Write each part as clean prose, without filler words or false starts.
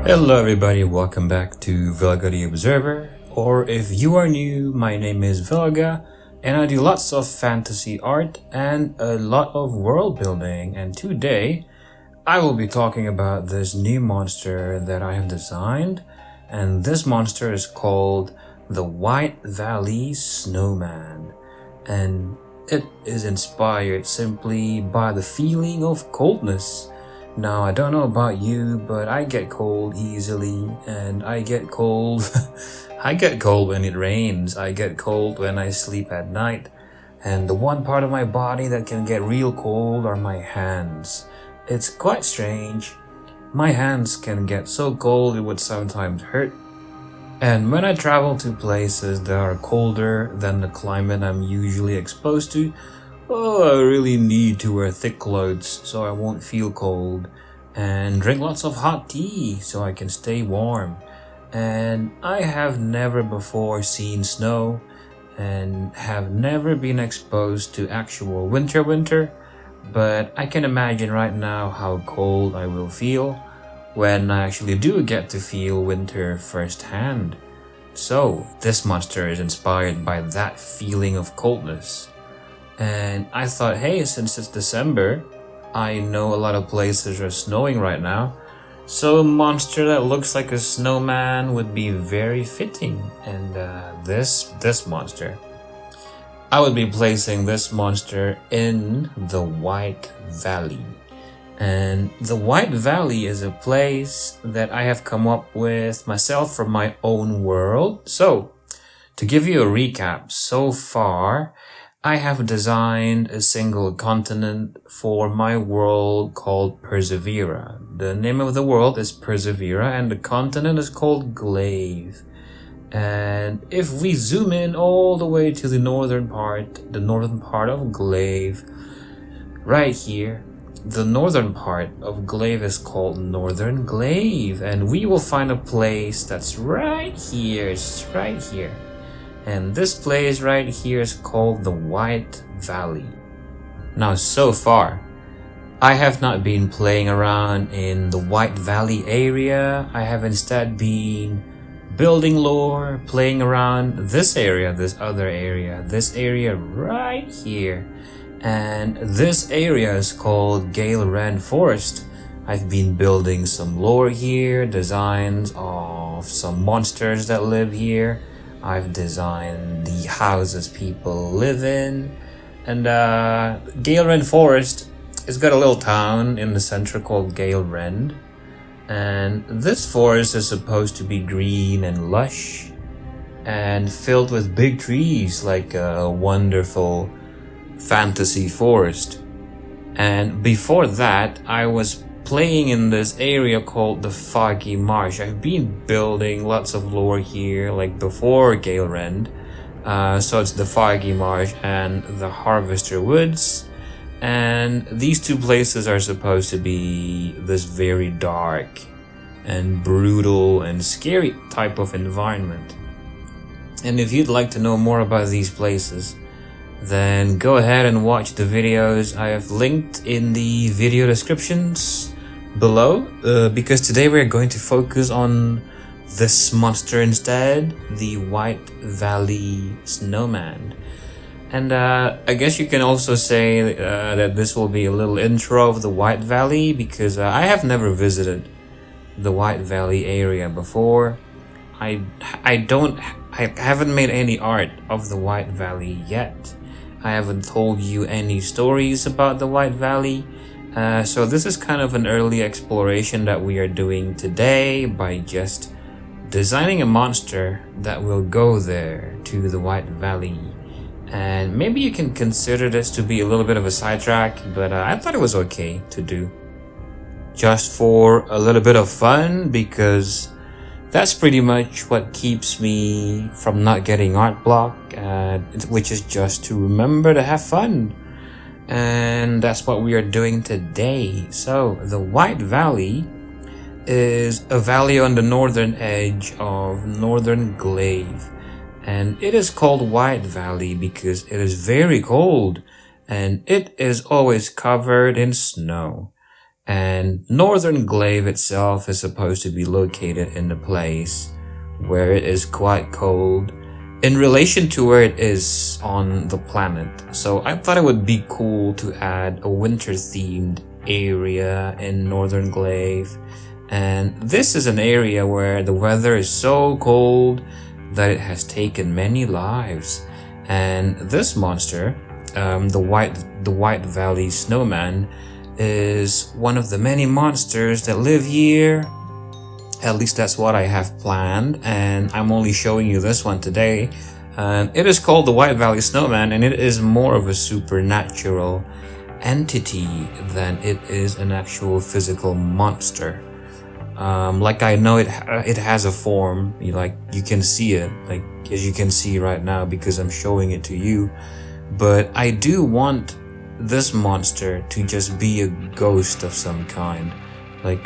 Hello everybody, welcome back to Vilga the Observer, or if you are new, my name is Vilga, and I do lots of fantasy art and a lot of world building, and today I will be talking about this new monster that I have designed, and this monster is called the White Valley Snowman, and it is inspired simply by the feeling of coldness. Now, I don't know about you, but I get cold easily, and I get cold. I get cold when it rains. I get cold when I sleep at night. And the one part of my body that can get real cold are my hands. It's quite strange. My hands can get so cold it would sometimes hurt. And when I travel to places that are colder than the climate I'm usually exposed to, I really need to wear thick clothes so I won't feel cold, and drink lots of hot tea so I can stay warm. And I have never before seen snow and have never been exposed to actual winter, but I can imagine right now how cold I will feel when I actually do get to feel winter firsthand. So this monster is inspired by that feeling of coldness. And I thought, hey, since it's December, I know a lot of places are snowing right now, so a monster that looks like a snowman would be very fitting. And this monster, I would be placing this monster in the White Valley. And the White Valley is a place that I have come up with myself from my own world. So, to give you a recap, so far, I have designed a single continent for my world called Persevera. The name of the world is Persevera and the continent is called Glaive. And if we zoom in all the way to the northern part of Glaive, right here, the northern part of Glaive is called Northern Glaive, and we will find a place that's right here, it's right here. And this place right here is called the White Valley. Now, so far, I have not been playing around in the White Valley area. I have instead been building lore, playing around this area, this other area, this area right here. And this area is called Galerend Forest. I've been building some lore here, designs of some monsters that live here. I've designed the houses people live in, and Galerend Forest has got a little town in the center called Galerend, and this forest is supposed to be green and lush and filled with big trees like a wonderful fantasy forest. And before that, I was playing in this area called the Foggy Marsh. I've been building lots of lore here, like before Galerend. So it's the Foggy Marsh and the Harvester Woods. And these two places are supposed to be this very dark and brutal and scary type of environment. And if you'd like to know more about these places, then go ahead and watch the videos I have linked in the video descriptions below, because today we're going to focus on this monster instead, the White Valley Snowman. And I guess you can also say that this will be a little intro of the White Valley, because I have never visited the White Valley area before. I haven't made any art of the White Valley yet. I haven't told you any stories about the White Valley. So this is kind of an early exploration that we are doing today by just designing a monster that will go there to the White Valley. And maybe you can consider this to be a little bit of a sidetrack, but I thought it was okay to do. Just for a little bit of fun, because that's pretty much what keeps me from not getting art block, which is just to remember to have fun. And that's what we are doing today. So the White Valley is a valley on the northern edge of Northern Glaive, and it is called White Valley because it is very cold and it is always covered in snow. And Northern Glaive itself is supposed to be located in a place where it is quite cold in relation to where it is on the planet. So I thought it would be cool to add a winter themed area in Northern Glaive. And this is an area where the weather is so cold that it has taken many lives. And this monster, the White Valley Snowman, is one of the many monsters that live here. At least that's what I have planned, and I'm only showing you this one today. It is called the White Valley Snowman, and it is more of a supernatural entity than it is an actual physical monster. Like I know it has a form, you can see it, like as you can see right now because I'm showing it to you. But I do want this monster to just be a ghost of some kind,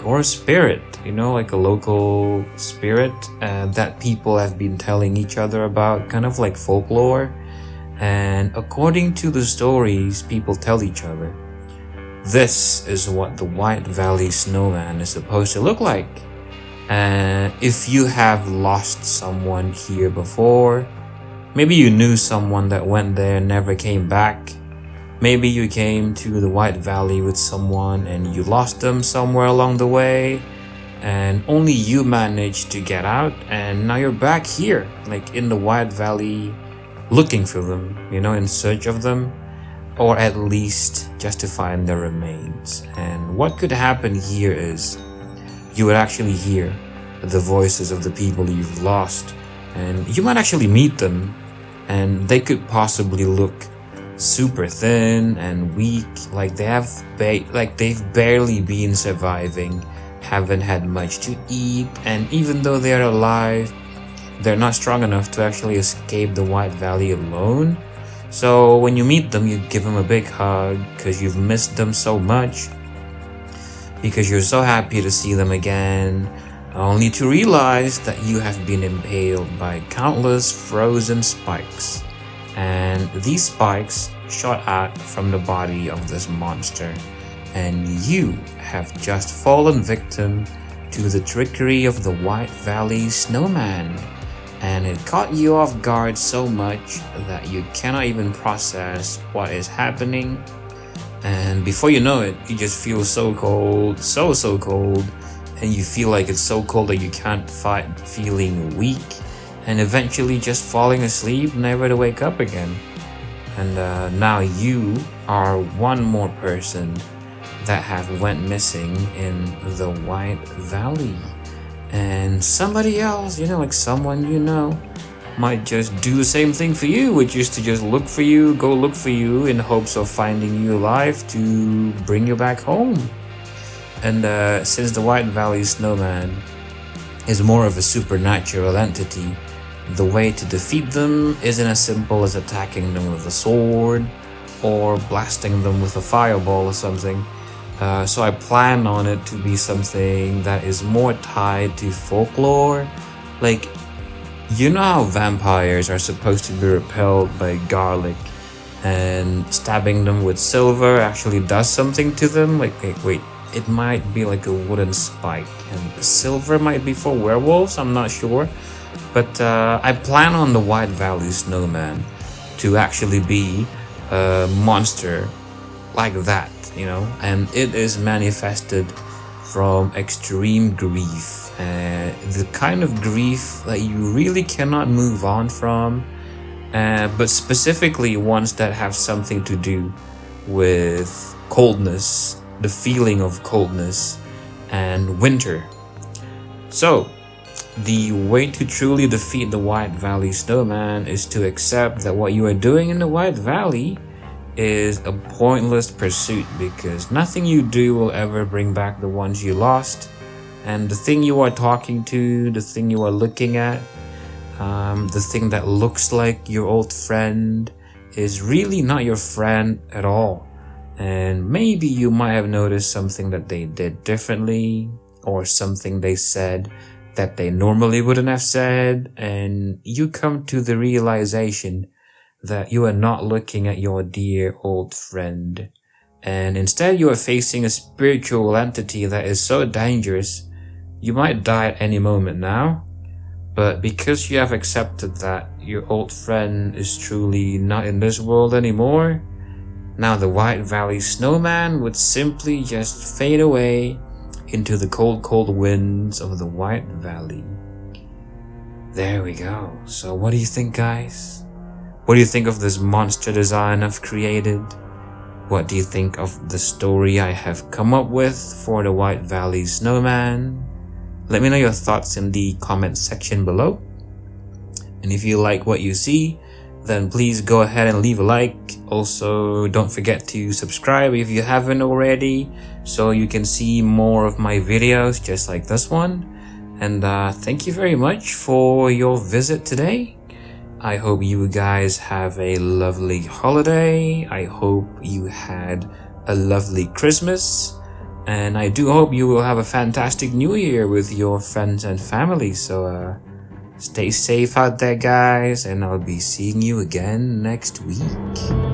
or a spirit, like a local spirit that people have been telling each other about, kind of like folklore. And according to the stories people tell each other, this is what the White Valley Snowman is supposed to look like. And if you have lost someone here before, maybe you knew someone that went there and never came back. Maybe you came to the White Valley with someone and you lost them somewhere along the way, and only you managed to get out, and now you're back here, in the White Valley, looking for them, in search of them, or at least just to find their remains. And what could happen here is you would actually hear the voices of the people you've lost, and you might actually meet them, and they could possibly look super thin and weak, they've barely been surviving, haven't had much to eat, and even though they're alive, they're not strong enough to actually escape the White Valley alone. So when you meet them, you give them a big hug because you've missed them so much, because you're so happy to see them again, only to realize that you have been impaled by countless frozen spikes. And these spikes shot out from the body of this monster, and you have just fallen victim to the trickery of the White Valley Snowman, and it caught you off guard so much that you cannot even process what is happening. And before you know it, you just feel so cold, so cold, and you feel like it's so cold that you can't fight, feeling weak, and eventually just falling asleep, never to wake up again. And now you are one more person that have went missing in the White Valley. And somebody else, someone might just do the same thing for you, which is to just go look for you in hopes of finding you alive to bring you back home. And since the White Valley Snowman is more of a supernatural entity, the way to defeat them isn't as simple as attacking them with a sword or blasting them with a fireball or something. So I plan on it to be something that is more tied to folklore. How vampires are supposed to be repelled by garlic, and stabbing them with silver actually does something to them? It might be like a wooden spike, and the silver might be for werewolves, I'm not sure. But I plan on the White Valley Snowman to actually be a monster like that, and it is manifested from extreme grief, the kind of grief that you really cannot move on from, but specifically ones that have something to do with coldness, the feeling of coldness and winter. So the way to truly defeat the White Valley Snowman is to accept that what you are doing in the White Valley is a pointless pursuit, because nothing you do will ever bring back the ones you lost. And the thing you are talking to, the thing you are looking at, the thing that looks like your old friend is really not your friend at all. And maybe you might have noticed something that they did differently, or something they said that they normally wouldn't have said, and you come to the realization that you are not looking at your dear old friend, and instead you are facing a spiritual entity that is so dangerous you might die at any moment now. But because you have accepted that your old friend is truly not in this world anymore, now the White Valley snowman would simply just fade away into the cold winds of the White Valley. There we go. So what do you think, guys? What do you think of this monster design I've created? What do you think of the story I have come up with for the White Valley snowman? Let me know your thoughts in the comment section below. And if you like what you see, then please go ahead and leave a like. Also, don't forget to subscribe if you haven't already, so you can see more of my videos just like this one. And thank you very much for your visit today. I hope you guys have a lovely holiday. I hope you had a lovely Christmas. And I do hope you will have a fantastic new year with your friends and family. So stay safe out there, guys, and I'll be seeing you again next week.